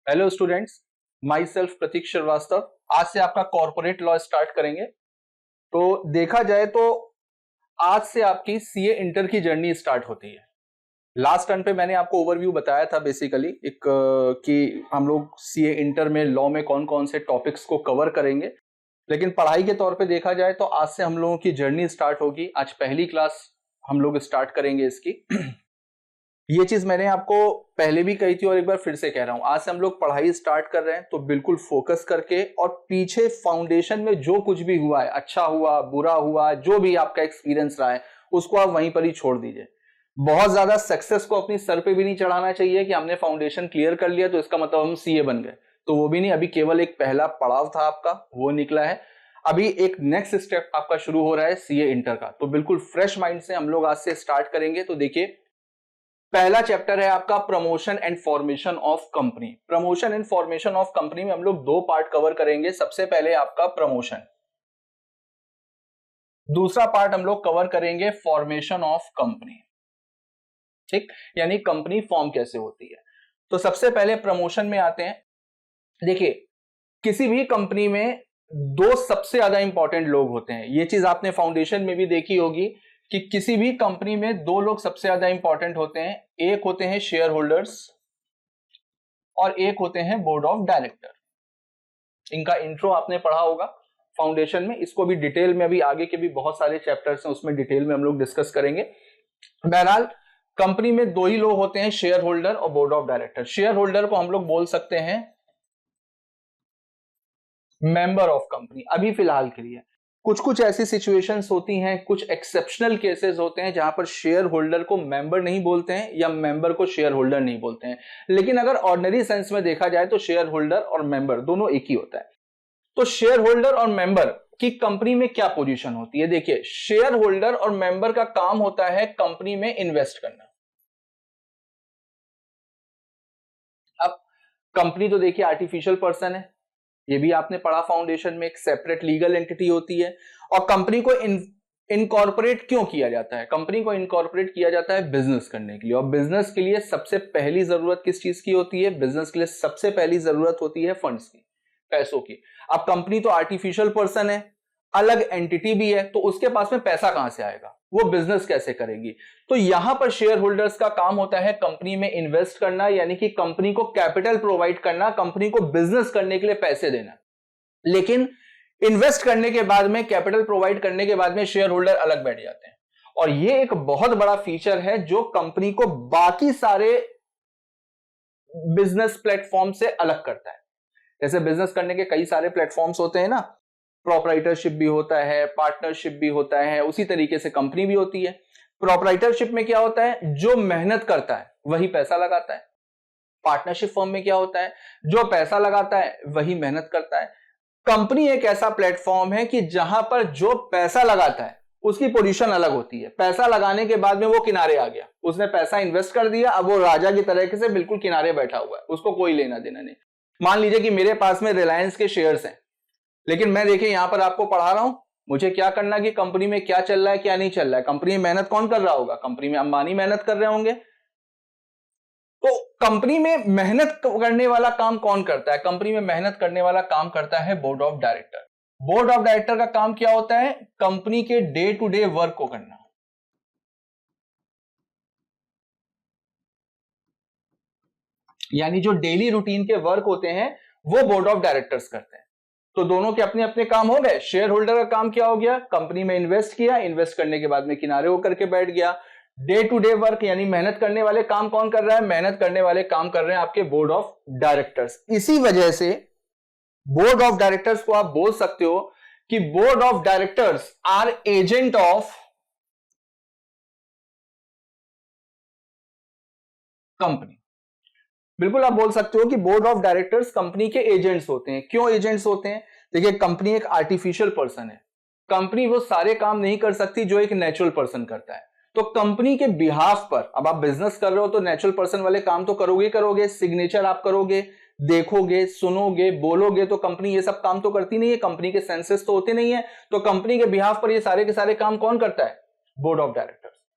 Hello students, my self प्रतीक श्रीवास्तव। आज से आपका कॉर्पोरेट लॉ स्टार्ट करेंगे। तो देखा जाए तो आज से आपकी सीए इंटर की जर्नी स्टार्ट होती है। लास्ट टर्न पे मैंने आपको ओवरव्यू बताया था बेसिकली कि हम लोग सीए इंटर में लॉ में कौन कौन से टॉपिक्स को कवर करेंगे, लेकिन पढ़ाई के तौर पे देखा जाए तो आज से हम लोगों की जर्नी स्टार्ट होगी। आज पहली क्लास हम लोग स्टार्ट करेंगे इसकी। ये चीज मैंने आपको पहले भी कही थी और एक बार फिर से कह रहा हूं, आज से हम लोग पढ़ाई स्टार्ट कर रहे हैं तो बिल्कुल फोकस करके और पीछे फाउंडेशन में जो कुछ भी हुआ है, अच्छा हुआ बुरा हुआ, जो भी आपका एक्सपीरियंस रहा है उसको आप वहीं पर ही छोड़ दीजिए। बहुत ज्यादा सक्सेस को अपनी सर पे भी नहीं चढ़ाना चाहिए कि हमने फाउंडेशन क्लियर कर लिया तो इसका मतलब हम सीए बन गए, तो वो भी नहीं। अभी केवल एक पहला पड़ाव था आपका, वो निकला है। अभी एक नेक्स्ट स्टेप आपका शुरू हो रहा है सीए इंटर का, तो बिल्कुल फ्रेश माइंड से हम लोग आज से स्टार्ट करेंगे। तो देखिए, पहला चैप्टर है आपका promotion and formation of company. Promotion and formation of company में हम लोग दो पार्ट कवर करेंगे। सबसे पहले आपका प्रमोशन, दूसरा पार्ट हम लोग कवर करेंगे फॉर्मेशन ऑफ कंपनी। ठीक, यानी कंपनी फॉर्म कैसे होती है। तो सबसे पहले प्रमोशन में आते हैं। देखिए, किसी भी कंपनी में दो सबसे ज्यादा इंपॉर्टेंट लोग होते हैं। ये चीज आपने फाउंडेशन में भी देखी होगी कि किसी भी कंपनी में दो लोग सबसे ज्यादा इंपॉर्टेंट होते हैं। एक होते हैं शेयर होल्डर्स और एक होते हैं बोर्ड ऑफ डायरेक्टर। इनका इंट्रो आपने पढ़ा होगा फाउंडेशन में। इसको भी डिटेल में, अभी आगे के भी बहुत सारे चैप्टर्स हैं उसमें डिटेल में हम लोग डिस्कस करेंगे। बहरहाल, कंपनी में दो ही लोग होते हैं, शेयर होल्डर और board of director. Share holder को हम लोग बोल सकते हैं मेंबर ऑफ कंपनी अभी फिलहाल के लिए। कुछ कुछ ऐसी सिचुएशंस होती हैं, कुछ एक्सेप्शनल केसेस होते हैं जहां पर शेयर होल्डर को मेंबर नहीं बोलते हैं या मेंबर को शेयर होल्डर नहीं बोलते हैं। लेकिन अगर ऑर्डिनरी सेंस में देखा जाए तो शेयर होल्डर और मेंबर दोनों एक ही होता है। तो शेयर होल्डर और मेंबर की कंपनी में क्या पोजीशन होती है। देखिए, शेयर होल्डर और मेंबर का काम होता है कंपनी में इन्वेस्ट करना। अब कंपनी तो देखिए आर्टिफिशियल पर्सन है, ये भी आपने पढ़ा फाउंडेशन में। एक सेपरेट लीगल एंटिटी होती है। और कंपनी को इनकॉर्पोरेट क्यों किया जाता है। कंपनी को इनकॉर्पोरेट किया जाता है बिजनेस करने के लिए। और बिजनेस के लिए सबसे पहली जरूरत किस चीज की होती है। बिजनेस के लिए सबसे पहली जरूरत होती है फंड्स की, पैसों की। अब कंपनी तो आर्टिफिशियल पर्सन है, अलग एंटिटी भी है, तो उसके पास में पैसा कहां से आएगा, वो बिजनेस कैसे करेगी। तो यहां पर शेयर होल्डर्स का काम होता है कंपनी में इन्वेस्ट करना, यानी कि कंपनी को कैपिटल प्रोवाइड करना, कंपनी को बिजनेस करने के लिए पैसे देना। लेकिन इन्वेस्ट करने के बाद में, कैपिटल प्रोवाइड करने के बाद में शेयर होल्डर अलग बैठ जाते हैं। और ये एक बहुत बड़ा फीचर है जो कंपनी को बाकी सारे बिजनेस प्लेटफॉर्म से अलग करता है। जैसे बिजनेस करने के कई सारे प्लेटफॉर्म्स होते हैं ना, प्रोप्राइटरशिप भी होता है, पार्टनरशिप भी होता है, उसी तरीके से कंपनी भी होती है। प्रोप्राइटरशिप में क्या होता है, जो मेहनत करता है वही पैसा लगाता है। पार्टनरशिप फर्म में क्या होता है, जो पैसा लगाता है वही मेहनत करता है। कंपनी एक ऐसा प्लेटफॉर्म है कि जहां पर जो पैसा लगाता है उसकी पोजीशन अलग होती है। पैसा लगाने के बाद में वो किनारे आ गया, उसने पैसा इन्वेस्ट कर दिया, अब वो राजा की तरीके से बिल्कुल किनारे बैठा हुआ है, उसको कोई लेना देना नहीं। मान लीजिए कि मेरे पास में रिलायंस के शेयर्स हैं, लेकिन मैं देखिए यहां पर आपको पढ़ा रहा हूं, मुझे क्या करना कि कंपनी में क्या चल रहा है क्या नहीं चल रहा है। कंपनी में मेहनत कौन कर रहा होगा, कंपनी में अंबानी मेहनत कर रहे होंगे। तो कंपनी में मेहनत करने वाला काम कौन करता है, कंपनी में मेहनत करने वाला काम करता है board of director. Board of director का काम क्या होता है, कंपनी के डे टू डे वर्क को करना। यानी जो डेली रूटीन के वर्क होते हैं वो बोर्ड ऑफ डायरेक्टर्स करते हैं। तो दोनों के अपने अपने काम हो गए। शेयर होल्डर का काम क्या हो गया, कंपनी में इन्वेस्ट किया, इन्वेस्ट करने के बाद में किनारे होकर के बैठ गया। डे टू डे वर्क यानी मेहनत करने वाले काम कौन कर रहा है, मेहनत करने वाले काम कर रहे हैं आपके बोर्ड ऑफ डायरेक्टर्स। इसी वजह से बोर्ड ऑफ डायरेक्टर्स को आप बोल सकते हो कि board of directors are agent of company. बिल्कुल आप बोल सकते हो कि बोर्ड ऑफ डायरेक्टर्स कंपनी के एजेंट्स होते हैं। क्यों एजेंट्स होते हैं, देखिए कंपनी एक आर्टिफिशियल पर्सन है, कंपनी वो सारे काम नहीं कर सकती जो एक नेचुरल पर्सन करता है। तो कंपनी के बिहाफ पर, अब आप बिजनेस कर रहे हो तो नेचुरल पर्सन वाले काम तो करोगे करोगे, सिग्नेचर आप करोगे, देखोगे, सुनोगे, बोलोगे, तो कंपनी ये सब काम तो करती नहीं है, कंपनी के सेंसेस तो होते नहीं है। तो कंपनी के बिहाफ पर ये सारे के सारे काम कौन करता है, बोर्ड ऑफ डायरेक्टर्स।